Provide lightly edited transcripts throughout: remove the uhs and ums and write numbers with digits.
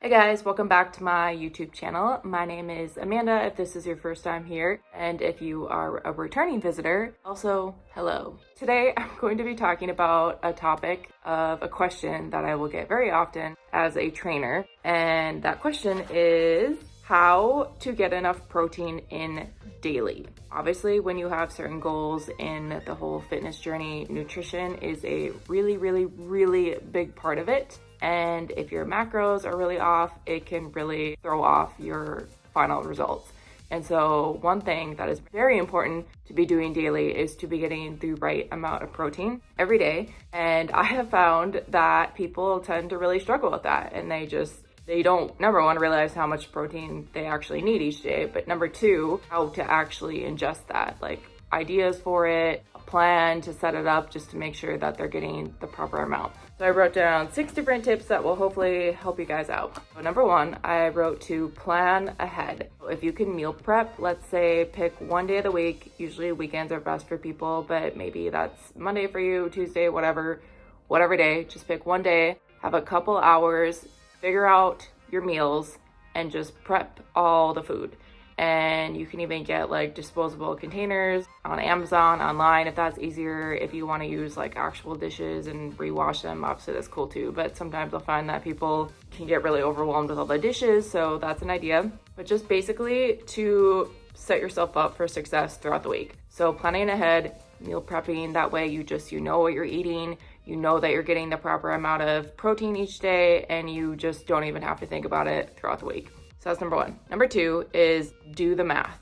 Hey guys, welcome back to my YouTube channel. My name is Amanda if this is your first time here, and if you are a returning visitor, also hello. Today I'm going to be talking about a topic of a question that I will get very often as a trainer, and that question is how to get enough protein in daily. Obviously, when you have certain goals in the whole fitness journey, nutrition is a really big part of it. And if your macros are really off, it can really throw off your final results. And so one thing that is very important to be doing daily is to be getting the right amount of protein every day. And I have found that people tend to really struggle with that, and they don't, number one, realize how much protein they actually need each day, but number two, how to actually ingest that, like ideas for it, a plan to set it up just to make sure that they're getting the proper amount. So I wrote down 6 different tips that will hopefully help you guys out. So number one, I wrote to plan ahead. If you can meal prep, let's say pick one day of the week. Usually weekends are best for people, but maybe that's Monday for you, Tuesday, whatever day. Just pick one day, have a couple hours, figure out your meals, and just prep all the food. And you can even get like disposable containers on Amazon, online, if that's easier. If you want to use like actual dishes and rewash them, obviously that's cool too. But sometimes I'll find that people can get really overwhelmed with all the dishes, so that's an idea. But just basically to set yourself up for success throughout the week. So planning ahead, meal prepping, that way you know what you're eating, you know that you're getting the proper amount of protein each day, and you just don't even have to think about it throughout the week. So that's number one. Number two is do the math.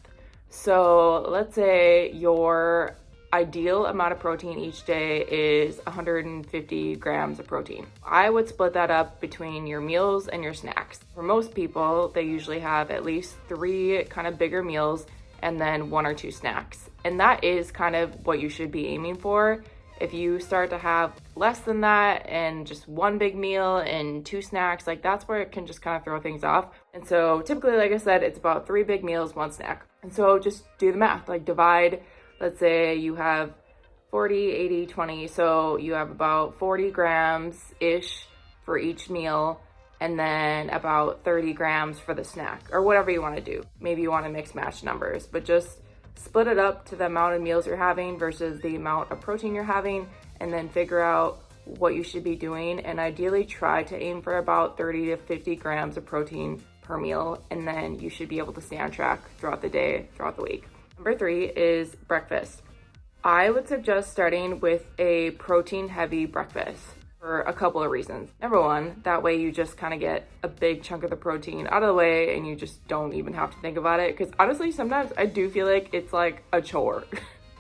So let's say your ideal amount of protein each day is 150 grams of protein. I would split that up between your meals and your snacks. For most people, they usually have at least 3 kind of bigger meals and then 1 or 2 snacks. And that is kind of what you should be aiming for. If you start to have less than that and just 1 big meal and 2 snacks, like that's where it can just kind of throw things off. And so typically, like I said, it's about 3 big meals, 1 snack. And so just do the math, like divide, let's say you have 40, 80, 20. So you have about 40 grams-ish for each meal, and then about 30 grams for the snack, or whatever you want to do. Maybe you want to mix match numbers, but just split it up to the amount of meals you're having versus the amount of protein you're having, and then figure out what you should be doing, and ideally try to aim for about 30 to 50 grams of protein per meal, and then you should be able to stay on track throughout the day, throughout the week. Number 3 is breakfast. I would suggest starting with a protein heavy breakfast for a couple of reasons. Number one, that way you just kind of get a big chunk of the protein out of the way and you just don't even have to think about it. Because honestly, sometimes I do feel like it's like a chore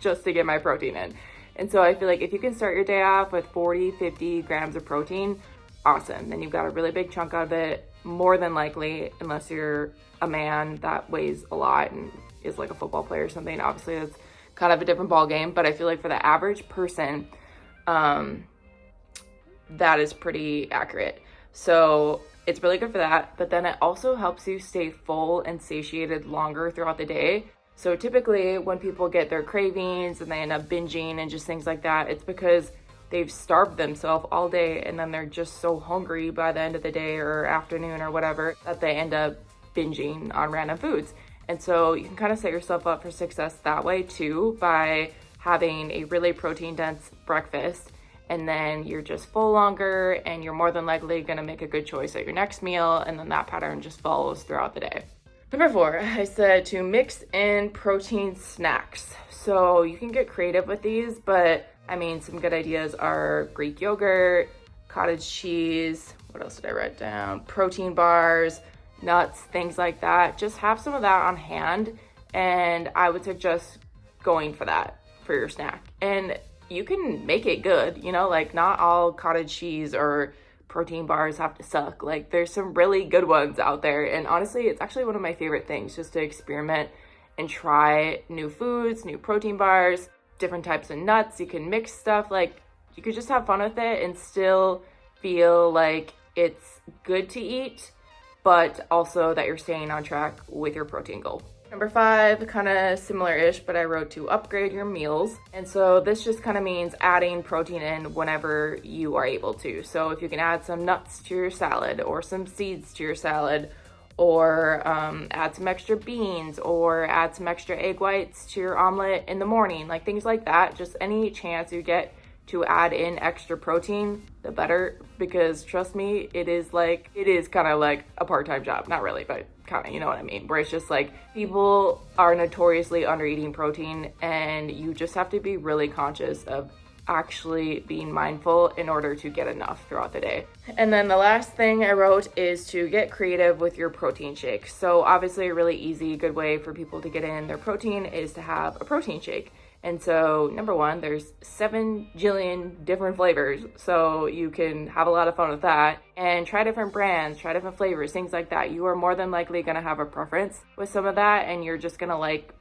just to get my protein in. And so I feel like if you can start your day off with 40, 50 grams of protein, awesome. Then you've got a really big chunk of it, more than likely, unless you're a man that weighs a lot and is like a football player or something. Obviously, that's kind of a different ball game. But I feel like for the average person, that is pretty accurate. So it's really good for that, but then it also helps you stay full and satiated longer throughout the day. So typically when people get their cravings and they end up binging and just things like that, it's because they've starved themselves all day and then they're just so hungry by the end of the day or afternoon or whatever that they end up binging on random foods. And so you can kind of set yourself up for success that way too, by having a really protein dense breakfast, and then you're just full longer and you're more than likely going to make a good choice at your next meal, and then that pattern just follows throughout the day. Number 4, I said to mix in protein snacks. So you can get creative with these, but I mean, some good ideas are Greek yogurt, cottage cheese, what else did I write down? Protein bars, nuts, things like that. Just have some of that on hand, and I would suggest going for that for your snack. And you can make it good, like not all cottage cheese or protein bars have to suck. Like there's some really good ones out there. And honestly, it's actually one of my favorite things, just to experiment and try new foods, new protein bars, different types of nuts. You can mix stuff. Like you could just have fun with it and still feel like it's good to eat, but also that you're staying on track with your protein goal. Number 5, kind of similar-ish, but I wrote to upgrade your meals. And so this just kind of means adding protein in whenever you are able to. So if you can add some nuts to your salad or some seeds to your salad, or add some extra beans, or add some extra egg whites to your omelet in the morning, like things like that. Just any chance you get to add in extra protein, the better, because trust me, it is kind of like a part-time job. Not really, but kind of, you know what I mean, where it's just like people are notoriously under eating protein, and you just have to be really conscious of actually being mindful in order to get enough throughout the day. And then the last thing I wrote is to get creative with your protein shake. So obviously a really easy, good way for people to get in their protein is to have a protein shake. And so number 1, there's 7 jillion different flavors. So you can have a lot of fun with that and try different brands, try different flavors, things like that. You are more than likely gonna have a preference with some of that, and you're just gonna like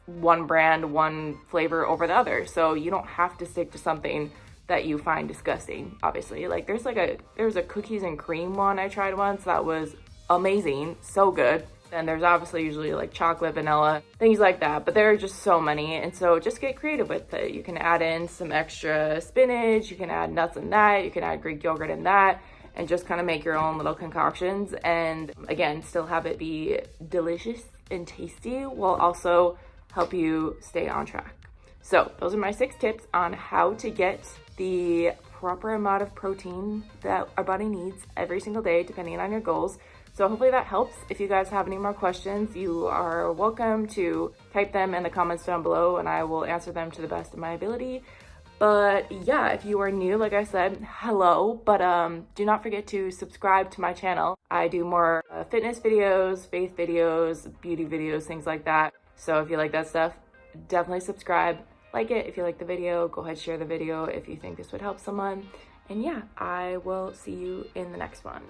one brand, one flavor over the other. So you don't have to stick to something that you find disgusting, obviously. Like there's a cookies and cream one I tried once that was amazing, so good. Then there's obviously usually like chocolate, vanilla, things like that, but there are just so many. And so just get creative with it. You can add in some extra spinach, you can add nuts in that, you can add Greek yogurt in that, and just kind of make your own little concoctions. And again, still have it be delicious and tasty while also help you stay on track. So those are my 6 tips on how to get the proper amount of protein that our body needs every single day, depending on your goals. So hopefully that helps. If you guys have any more questions, you are welcome to type them in the comments down below, and I will answer them to the best of my ability. But yeah, if you are new, like I said, hello, but do not forget to subscribe to my channel. I do more fitness videos, faith videos, beauty videos, things like that. So if you like that stuff, definitely subscribe, like it. If you like the video, go ahead, share the video if you think this would help someone. And yeah, I will see you in the next one.